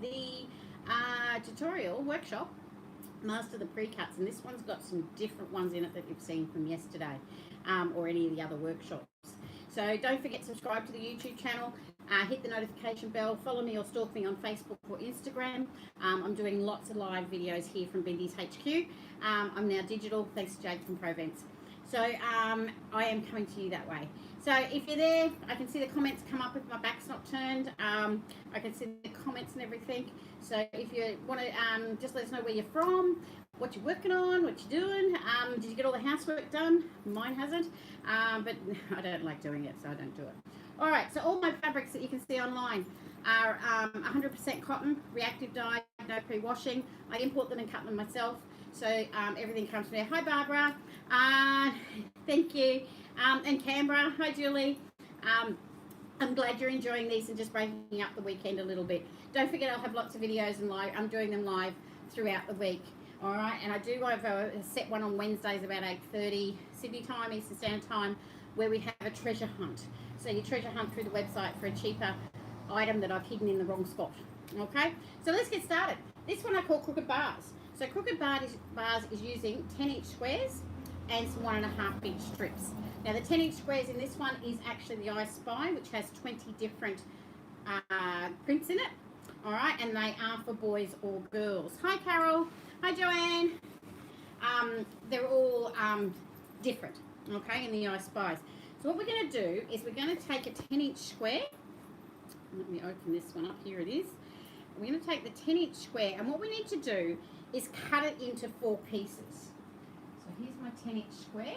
the tutorial workshop, Master the Precuts, and this one's got some different ones in it that you've seen from yesterday, or any of the other workshops. So don't forget to subscribe to the YouTube channel, hit the notification bell, follow me or stalk me on Facebook or Instagram. I'm doing lots of live videos here from Bindy's HQ. I'm now digital, thanks to Jade from Provence. So I am coming to you that way. So if you're there, I can see the comments come up if my back's not turned. I can see the comments and everything. So if you want to just let us know where you're from, what you're working on, what you're doing. Did you get all the housework done? Mine hasn't, but I don't like doing it, so I don't do it. All right, so all my fabrics that you can see online are 100% cotton, reactive dye, no pre-washing. I import them and cut them myself, so everything comes from there. Hi, Barbara. Thank you. And Canberra. Hi, Julie. I'm glad you're enjoying these and just breaking up the weekend a little bit. Don't forget, I'll have lots of videos and live. I'm doing them live throughout the week. All right, and I do have a set one on Wednesdays about 8:30 Sydney time, Eastern Standard Time, where we have a treasure hunt. So you treasure hunt through the website for a cheaper item that I've hidden in the wrong spot. Okay, so let's get started. This one I call crooked bars. So crooked bars is using 10-inch squares and some 1.5-inch strips. Now the 10-inch squares in this one is actually the I Spy, which has 20 different prints in it. All right, and they are for boys or girls. Hi, Carol. Hi, Joanne. They're all different, okay, in the I Spies. So what we're going to do is we're going to take a 10-inch square. Let me open this one up. Here it is. We're going to take the 10-inch square, and what we need to do is cut it into 4 pieces. So here's my 10-inch square,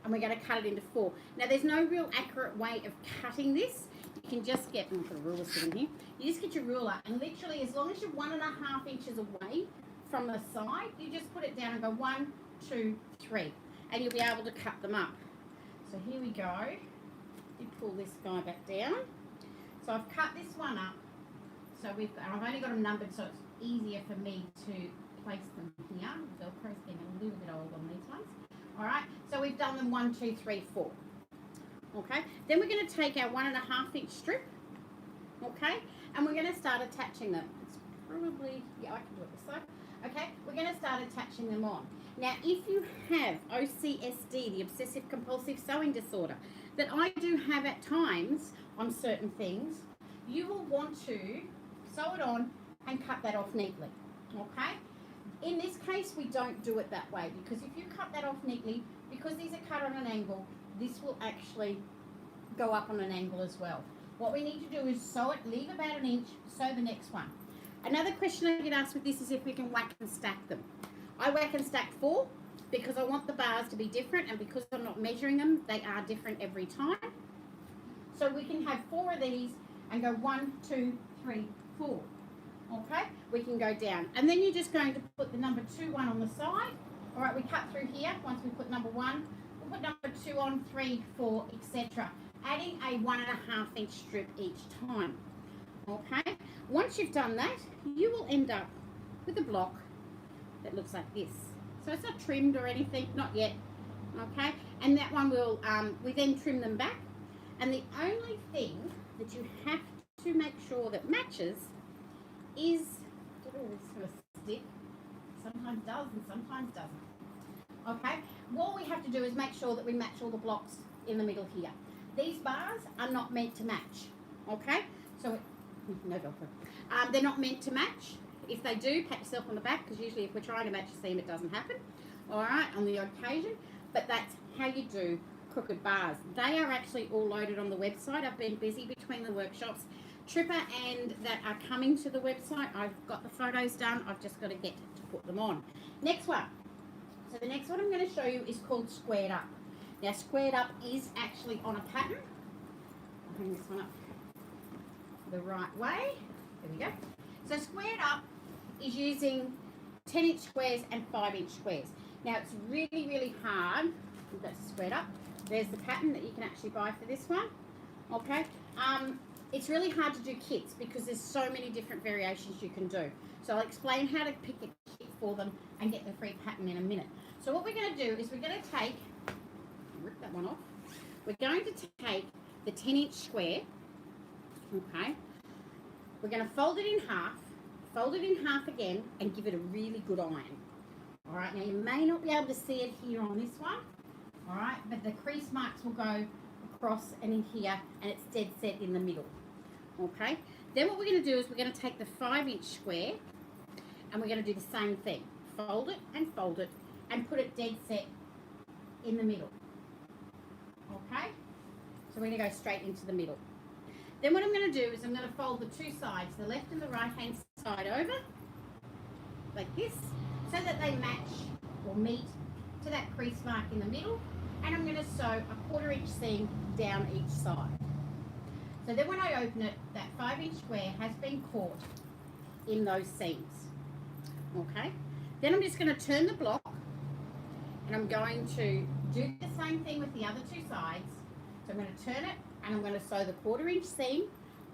and we're going to cut it into 4. Now, there's no real accurate way of cutting this. You can just get, I'm going to put a ruler sitting here. You just get your ruler, and literally, as long as you're 1.5 inches away from the side, you just put it down and go 1, 2, 3, and you'll be able to cut them up. So here we go. You pull this guy back down. So I've cut this one up. So I've only got them numbered, so it's easier for me to place them here. Velcro's getting a little bit old on these ones. All right, so we've done them 1, 2, 3, 4. Okay, then we're going to take our 1.5-inch strip. Okay, and we're going to start attaching them. It's probably, yeah, I can do it this side. Okay, we're going to start attaching them on. Now, if you have OCSD, the obsessive compulsive sewing disorder, that I do have at times on certain things, you will want to sew it on and cut that off neatly. Okay? In this case, we don't do it that way, because if you cut that off neatly, because these are cut on an angle, this will actually go up on an angle as well. What we need to do is sew it, leave about 1 inch, sew the next one. Another question I get asked with this is if we can whack and stack them. I whack and stack 4 because I want the bars to be different, and because I'm not measuring them, they are different every time. So we can have 4 of these and go 1, 2, 3, 4. Okay, we can go down, and then you're just going to put the number 2 one on the side. All right, we cut through here. Once we put number 1, we'll put number 2 on, 3, 4, etc. Adding a 1.5-inch strip each time. Okay, once you've done that, you will end up with a block that looks like this. So it's not trimmed or anything, not yet. Okay, and that one will we then trim them back, and the only thing that you have to make sure that matches is, this sort of stick sometimes does and sometimes doesn't. Okay, what we have to do is make sure that we match all the blocks in the middle here. These bars are not meant to match. Okay, so no Velcro. They're not meant to match. If they do, pat yourself on the back, because usually if we're trying to match a seam, it doesn't happen. All right, on the occasion, but that's how you do crooked bars. They are actually all loaded on the website. I've been busy between the workshops. Tripper and that are coming to the website. I've got the photos done. I've just got to get to put them on. Next one. So the next one I'm going to show you is called Squared Up. Now, Squared Up is actually on a pattern. I'll bring this one up the right way. There we go. So Squared Up is using 10-inch squares and 5-inch squares. Now, it's really, really hard. That's Squared Up. There's the pattern that you can actually buy for this one. Okay. It's really hard to do kits because there's so many different variations you can do. So I'll explain how to pick a kit for them and get the free pattern in a minute. So what we're going to do is we're going to take, rip that one off. We're going to take the 10-inch square, okay. We're going to fold it in half, fold it in half again and give it a really good iron. All right, now you may not be able to see it here on this one, all right, but the crease marks will go across and in here, and it's dead set in the middle. Okay, then what we're going to do is we're going to take the 5-inch square and we're going to do the same thing. Fold it and put it dead set in the middle. Okay, so we're going to go straight into the middle. Then what I'm going to do is I'm going to fold the two sides, the left and the right hand side over, like this, so that they match or meet to that crease mark in the middle, and I'm going to sew a 1/4-inch seam down each side. So then when I open it, that 5-inch square has been caught in those seams. Okay, then I'm just going to turn the block, and I'm going to do the same thing with the other two sides. So I'm going to turn it, and I'm going to sew the 1/4-inch seam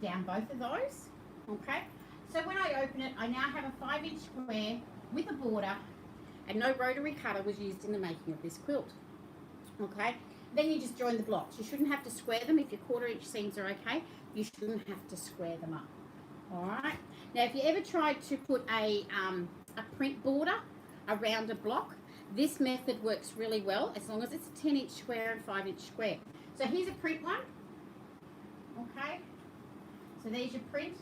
down both of those. Okay, so when I open it, I now have a 5-inch square with a border, and no rotary cutter was used in the making of this quilt. Okay, then you just join the blocks. You shouldn't have to square them. If your 1/4-inch seams are okay, you shouldn't have to square them up. All right, now if you ever tried to put a print border around a block, this method works really well as long as it's a 10-inch square and 5-inch square. So here's a print one. Okay, so there's your print,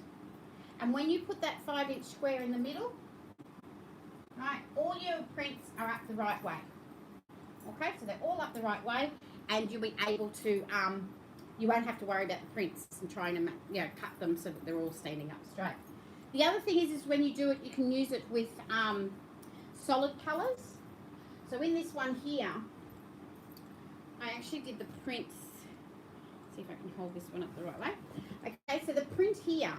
and when you put that 5-inch square in the middle, right, all your prints are up the right way. Okay, so they're all up the right way, and you'll be able to you won't have to worry about the prints and trying to cut them so that they're all standing up straight. The other thing is when you do it, you can use it with solid colours. So in this one here, I actually did the prints. See if I can hold this one up the right way. Okay, so the print here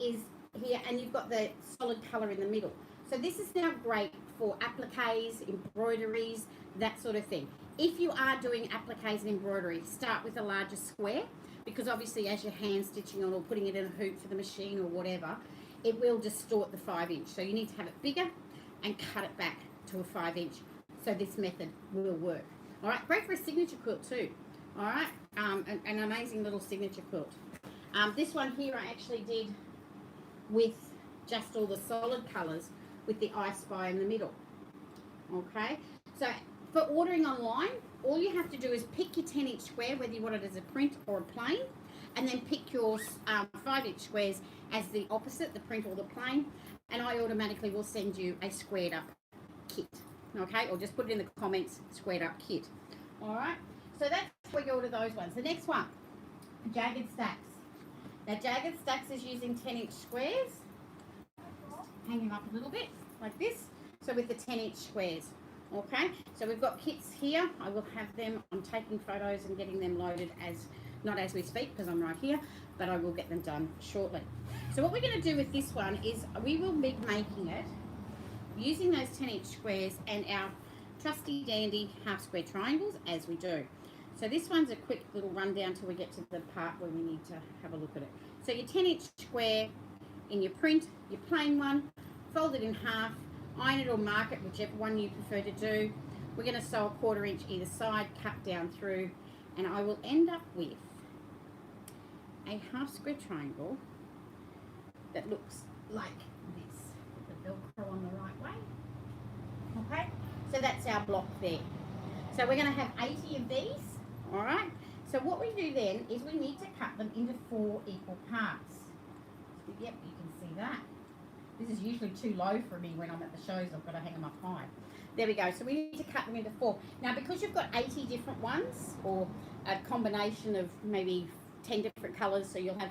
is here, and you've got the solid colour in the middle. So this is now great for appliques, embroideries, that sort of thing. If you are doing appliques and embroidery, start with a larger square, because obviously as you're hand stitching on or putting it in a hoop for the machine or whatever, it will distort the 5-inch. So you need to have it bigger and cut it back to a 5-inch, so this method will work. All right, great for a signature quilt too. All right, an amazing little signature quilt. This one here I actually did with just all the solid colours with the I Spy in the middle. Okay, so for ordering online, all you have to do is pick your 10-inch square, whether you want it as a print or a plain, and then pick your 5-inch squares as the opposite, the print or the plain, and I automatically will send you a squared up kit. Okay, or just put it in the comments, squared up kit. All right, so that's where you order those ones. The next one, Jaggered Stacks. Now Jaggered Stacks is using 10-inch squares, hanging up a little bit like this, so with the 10-inch squares. Okay, so we've got kits here. I will have them. I'm taking photos and getting them loaded not as we speak, because I'm right here, but I will get them done shortly. So what we're going to do with this one is we will be making it using those 10-inch squares and our trusty dandy half square triangles as we do. So this one's a quick little rundown till we get to the part where we need to have a look at it. So your 10-inch square in your print, your plain one, fold it in half, iron it or mark it, whichever one you prefer to do. We're going to sew a 1/4-inch either side, cut down through, and I will end up with a half square triangle that looks like this, with the Velcro on the right way. Okay, so that's our block there. So we're going to have 80 of these. All right, so what we do then is we need to cut them into 4 equal parts. Yep, you can see that. This is usually too low for me when I'm at the shows. I've got to hang them up high. There we go. So we need to cut them into 4. Now, because you've got 80 different ones, or a combination of maybe 10 different colours, so you'll have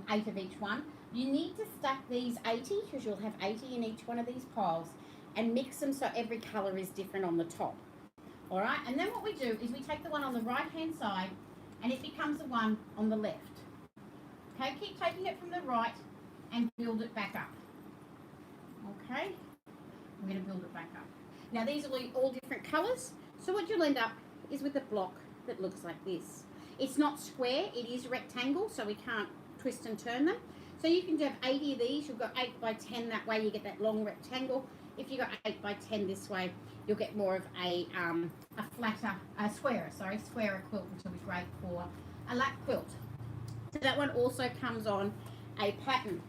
8 of each one, you need to stack these 80, because you'll have 80 in each one of these piles, and mix them so every colour is different on the top. All right, and then what we do is we take the one on the right-hand side, and it becomes the one on the left. Okay, keep taking it from the right and build it back up. Okay, we're going to build it back up. Now these are all different colours, so what you'll end up is with a block that looks like this. It's not square, it is rectangle, so we can't twist and turn them. So you can have 80 of these, you've got 8 by 10, that way you get that long rectangle. If you've got 8 by 10 this way, you'll get more of a squarer quilt, which will be great for a lap quilt. So that one also comes on a pattern.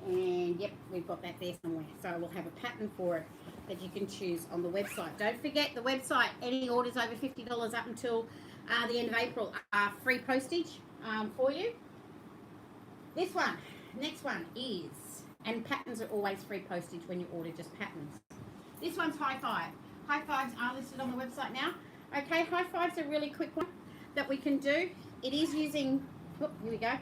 And yep, we've got that there somewhere. So we'll have a pattern for it that you can choose on the website. Don't forget the website, any orders over $50 up until the end of April are free postage for you. This one, next one is, and patterns are always free postage when you order just patterns. This one's high five. High fives are listed on the website now. Okay, high fives are a really quick one that we can do. It is using, here we go,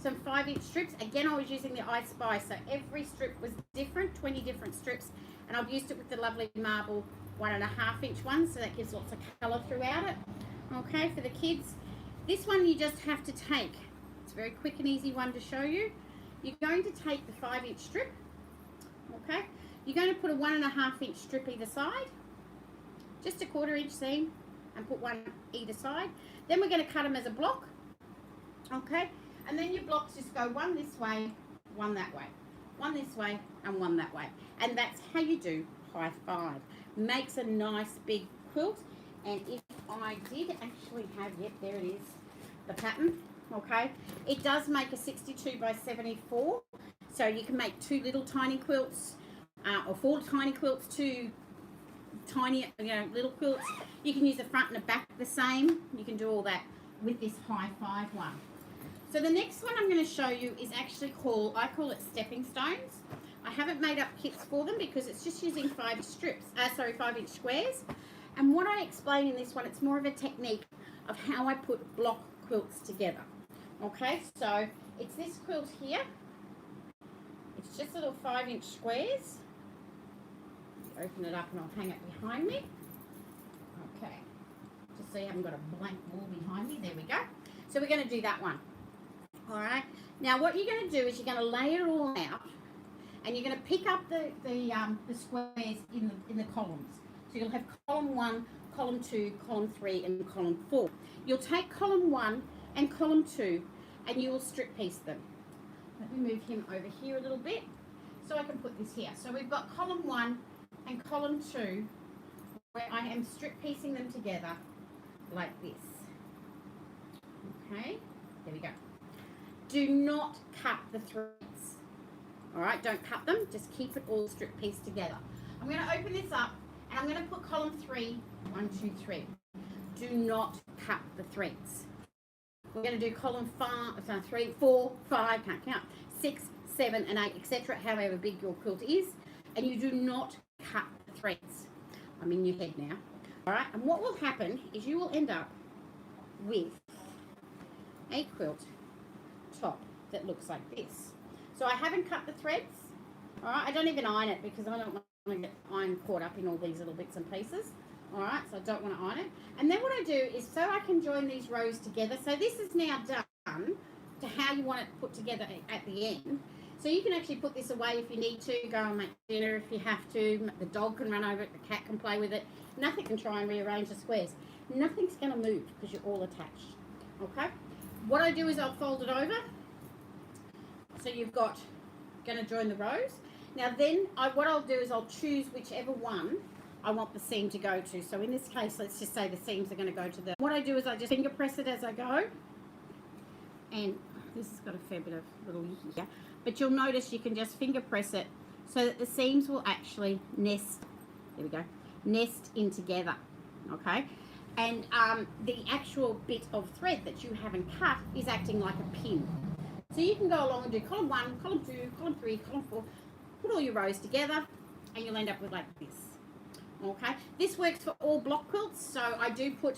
some 5-inch strips. Again, I was using the I Spy, so every strip was different, 20 different strips, and I've used it with the lovely marble 1.5-inch one, so that gives lots of colour throughout it. Okay, for the kids. This one you just have to take, it's a very quick and easy one to show you. You're going to take the 5-inch strip, okay? You're going to put a 1.5-inch strip either side, just a 1/4-inch seam, and put one either side. Then we're going to cut them as a block, okay? And then your blocks just go one this way, one that way, one this way, and one that way. And that's how you do high five. Makes a nice big quilt. And if I did actually have, yep, there it is, the pattern, okay? It does make a 62 by 74. So you can make 2 little tiny quilts, or 4 tiny quilts, 2 tiny, little quilts. You can use the front and the back the same. You can do all that with this high five one. So the next one I'm going to show you is actually I call it stepping stones. I haven't made up kits for them because it's just using 5-inch squares. And what I explain in this one, it's more of a technique of how I put block quilts together. Okay, so it's this quilt here. It's just little 5-inch squares. Open it up and I'll hang it behind me. Okay, just so you haven't got a blank wall behind me. There we go. So we're going to do that one. All right. Now what you're going to do is you're going to lay it all out, and you're going to pick up the squares in the columns. So you'll have column 1, column 2, column 3, and column 4. You'll take column 1 and column 2, and you will strip piece them. Let me move him over here a little bit so I can put this here. So we've got column 1 and column 2 where I am strip piecing them together like this. Okay, there we go. Do not cut the threads. All right, don't cut them, just keep it all strip pieced together. I'm going to open this up and I'm going to put column 3, 1, 2, 3. Do not cut the threads. We're going to do column 5, 3, 4, 5, can't count, 6, 7, and 8, etc., however big your quilt is, and you do not cut the threads. I'm in your head now. All right, and what will happen is you will end up with a quilt top that looks like this. So I haven't cut the threads. All right, I don't even iron it because I don't want to get iron caught up in all these little bits and pieces. All right, so I don't want to iron it. And then what I do is so I can join these rows together. So this is now done to how you want it put together at the end. So you can actually put this away if you need to, go and make dinner if you have to. The dog can run over it, the cat can play with it. Nothing can try and rearrange the squares. Nothing's going to move because you're all attached. Okay? What I do is I'll fold it over. So you've got, going to join the rows. Now then, what I'll do is I'll choose whichever one I want the seam to go to. So in this case, let's just say the seams are going to go to the... What I do is I just finger press it as I go. And this has got a fair bit of little here. But you'll notice you can just finger press it so that the seams will actually nest. There we go. Nest in together. Okay? And the actual bit of thread that you haven't cut is acting like a pin. So you can go along and do column 1, column 2, column 3, column 4. Put all your rows together and you'll end up with like this. Okay, this works for all block quilts. So I do put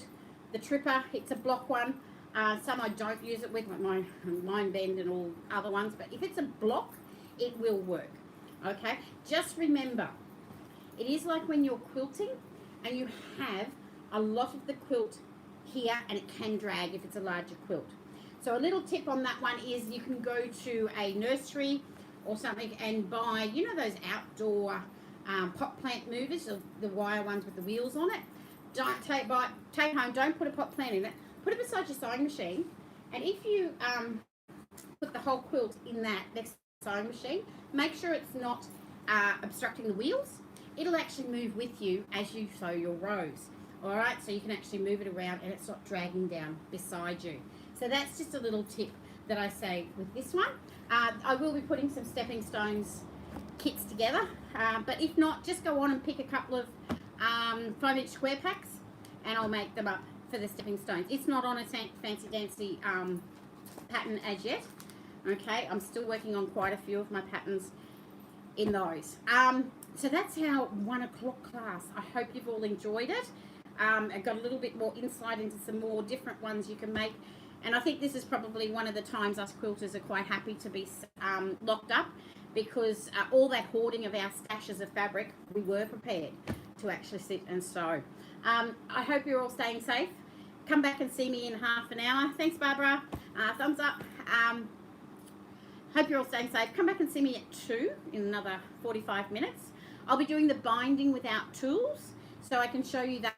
the tripper, it's a block one. Some I don't use it with, like my line bend and all other ones, but if it's a block, it will work. Okay, just remember, it is like when you're quilting and you have a lot of the quilt here and it can drag if it's a larger quilt. So a little tip on that one is you can go to a nursery or something and buy, you know, those outdoor pot plant movers, the wire ones with the wheels on it. Don't take home, don't put a pot plant in it. Put it beside your sewing machine, and if you put the whole quilt in that next sewing machine, make sure it's not obstructing the wheels. It'll actually move with you as you sew your rows. All right, so you can actually move it around and it's not dragging down beside you. So that's just a little tip that I saved with this one. I will be putting some stepping stones kits together, but if not, just go on and pick a couple of 5-inch square packs and I'll make them up for the stepping stones. It's not on a fancy dancy pattern as yet. Okay, I'm still working on quite a few of my patterns in those. So that's our 1 o'clock class. I hope you've all enjoyed it. I got a little bit more insight into some more different ones you can make, and I think this is probably one of the times us quilters are quite happy to be locked up, because all that hoarding of our stashes of fabric, we were prepared to actually sit and sew. I hope you're all staying safe. Come back and see me in half an hour. Thanks, Barbara. Thumbs up. Hope you're all staying safe. Come back and see me at 2 in another 45 minutes. I'll be doing the binding without tools, so I can show you that.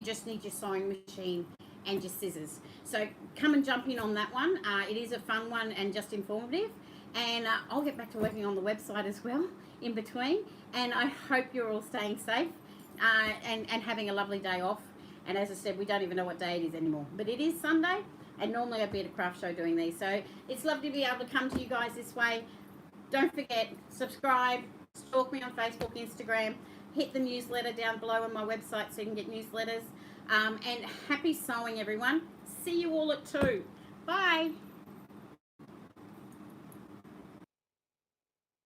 You just need your sewing machine and your scissors. So come and jump in on that one. It is a fun one and just informative. And I'll get back to working on the website as well in between. And I hope you're all staying safe and having a lovely day off. And as I said, we don't even know what day it is anymore. But it is Sunday, and normally I'd be at a craft show doing these. So it's lovely to be able to come to you guys this way. Don't forget, subscribe, stalk me on Facebook, Instagram, hit the newsletter down below on my website so you can get newsletters. And happy sewing, everyone. See you all at 2. Bye.